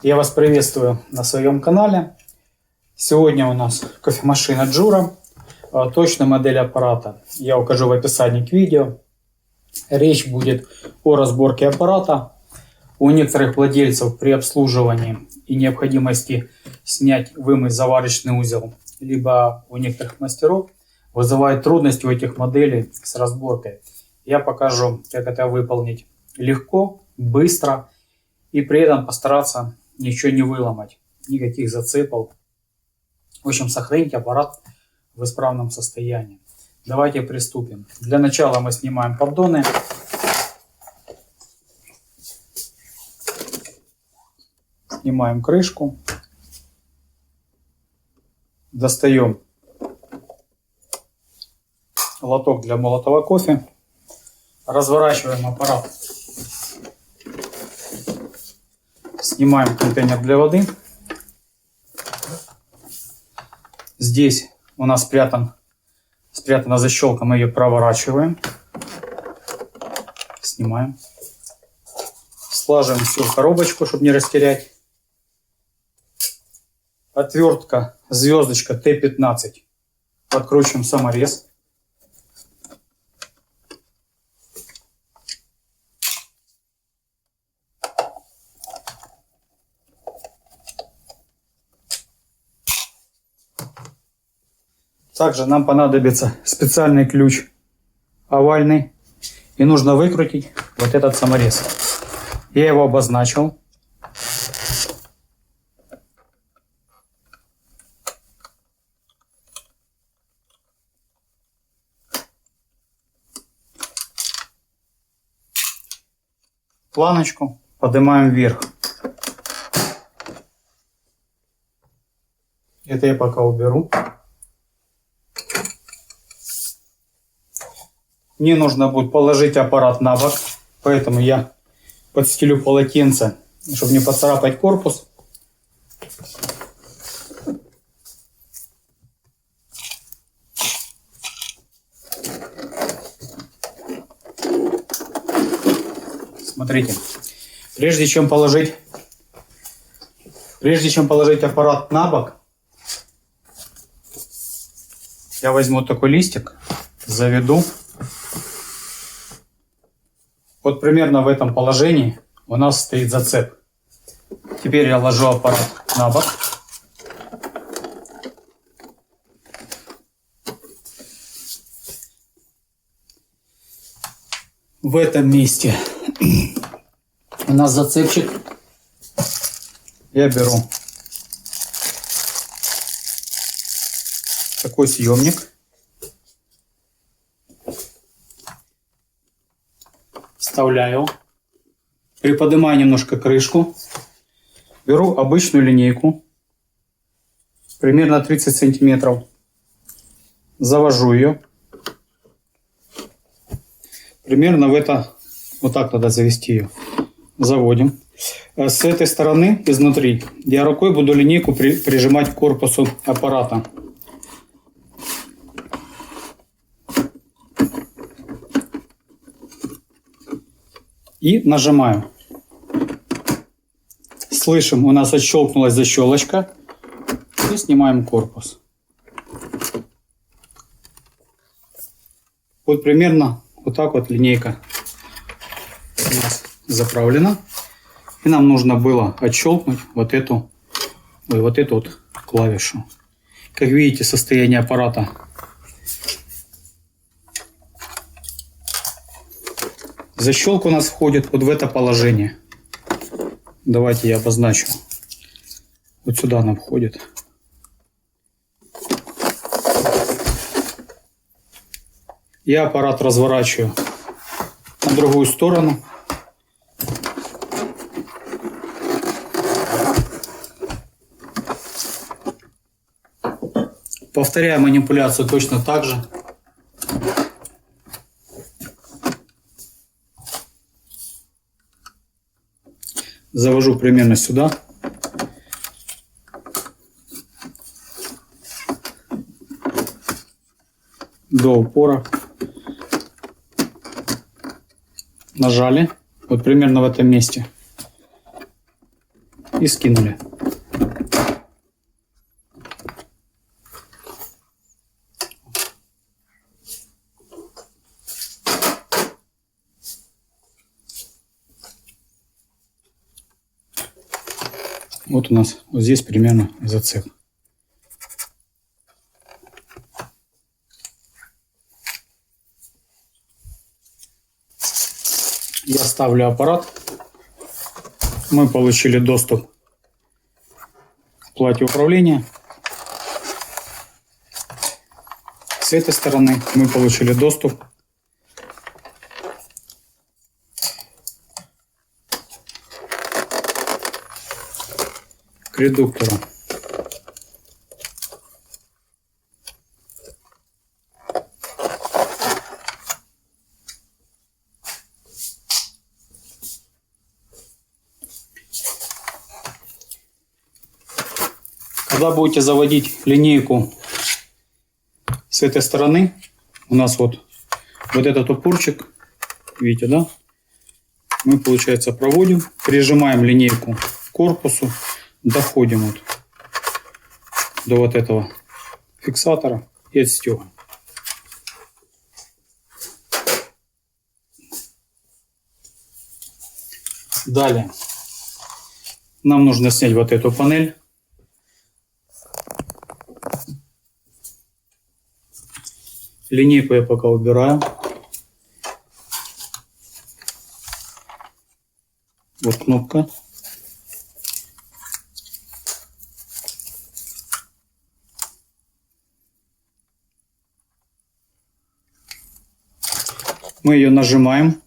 Я вас приветствую на своем канале. Сегодня у нас кофемашина Jura. Точная модель аппарата я укажу в описании к видео. Речь будет о разборке аппарата. У некоторых владельцев при обслуживании и необходимости снять, вымыть заварочный узел, либо у некоторых мастеров вызывает трудности у этих моделей с разборкой. Я покажу, как это выполнить легко, быстро и при этом постараться ничего не выломать, никаких зацепов. В общем, сохранить аппарат в исправном состоянии. Давайте приступим. Для начала мы снимаем поддоны. Снимаем крышку. Достаем лоток для молотого кофе. Разворачиваем аппарат. Снимаем контейнер для воды. Здесь у нас спрятана защелка, мы ее проворачиваем. Снимаем. Слаживаем всю коробочку, чтобы не растерять. Отвертка, звездочка Т-15. Подкручиваем саморез. Также нам понадобится специальный ключ овальный. И нужно выкрутить вот этот саморез. Я его обозначил. Планочку поднимаем вверх. Это я пока уберу. Мне нужно будет положить аппарат на бок, поэтому я подстелю полотенце, чтобы не поцарапать корпус. Смотрите, прежде чем положить аппарат на бок, я возьму такой листик, заведу. Вот примерно в этом положении у нас стоит зацеп. Теперь я ложу аппарат на бок. В этом месте у нас зацепчик. Я беру такой съемник. Вставляю, приподнимаю немножко крышку, беру обычную линейку, примерно 30 сантиметров, завожу ее, примерно вот так надо завести ее, заводим. С этой стороны, изнутри, я рукой буду линейку прижимать к корпусу аппарата. И нажимаю. Слышим, у нас отщелкнулась защелочка. И снимаем корпус. Вот примерно вот так вот линейка у нас заправлена. И нам нужно было отщелкнуть вот эту вот клавишу. Как видите, состояние аппарата. Защелка у нас входит вот в это положение. Давайте я обозначу. Вот сюда она входит. Я аппарат разворачиваю на другую сторону. Повторяю манипуляцию точно так же. Завожу примерно сюда. До упора. Нажали. Вот примерно в этом месте. и скинули. Вот у нас вот здесь примерно зацеп. Я ставлю аппарат. Мы получили доступ к плате управления. С этой стороны мы получили доступ к редуктору. Когда будете заводить линейку с этой стороны, у нас вот этот упорчик, видите, да? Мы, получается, проводим, прижимаем линейку к корпусу, доходим вот до вот этого фиксатора и отстегиваем. Далее нам нужно снять вот эту панель. Линейку я пока убираю. Вот кнопка. Мы ее нажимаем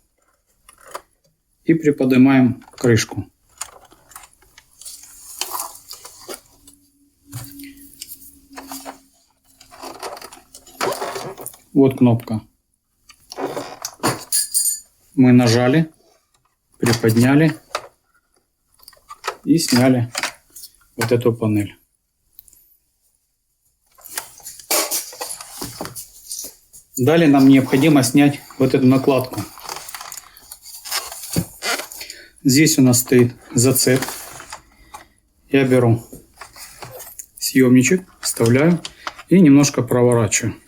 и приподнимаем крышку. Вот кнопка. Мы нажали, приподняли и сняли вот эту панель. Далее нам необходимо снять вот эту накладку. Здесь у нас стоит зацеп. Я беру съемничек, вставляю и немножко проворачиваю.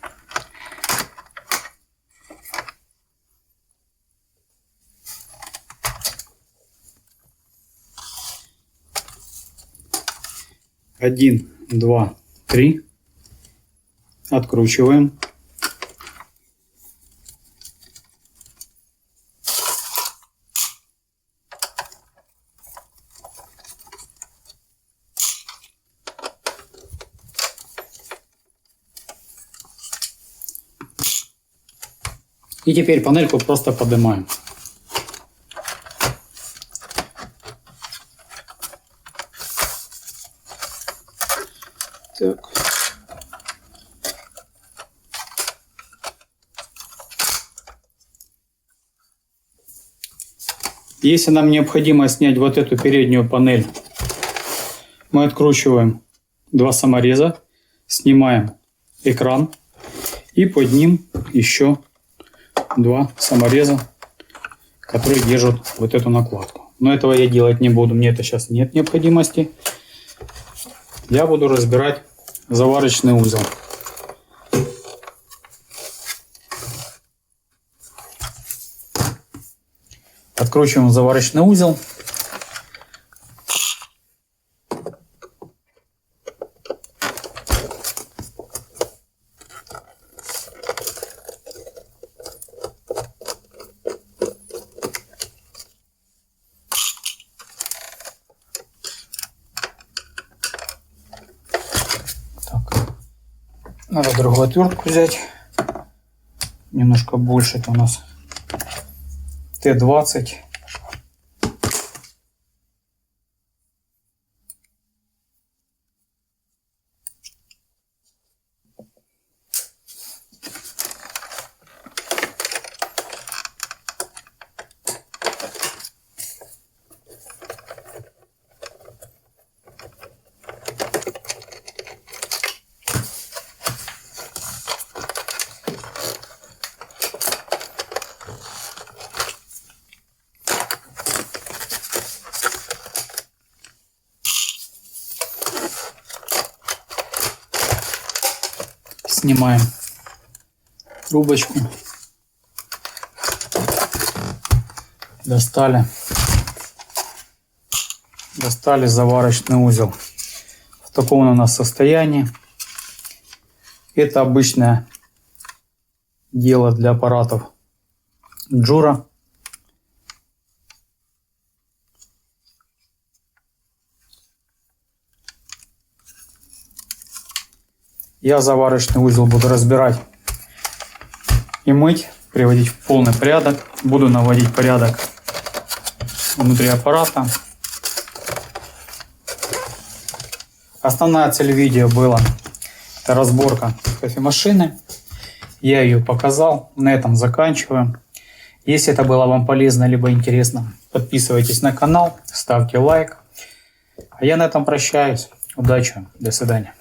Один, два, три. Откручиваем. И теперь панельку просто поднимаем. Так. Если нам необходимо снять вот эту переднюю панель, мы откручиваем два самореза, снимаем экран и под ним еще два самореза, которые держат вот эту накладку. Но этого я делать не буду, мне это сейчас нет необходимости. Я буду разбирать заварочный узел. Откручиваем заварочный узел. Надо другую отвертку взять. Немножко больше. Это у нас Т-20. Снимаем трубочку. Достали заварочный узел. В таком он у нас состоянии. Это обычное дело для аппаратов Jura. Я заварочный узел буду разбирать и мыть, приводить в полный порядок. Буду наводить порядок внутри аппарата. Основная цель видео была разборка кофемашины. Я ее показал. На этом заканчиваю. Если это было вам полезно либо интересно, подписывайтесь на канал, ставьте лайк. А я на этом прощаюсь. Удачи, до свидания.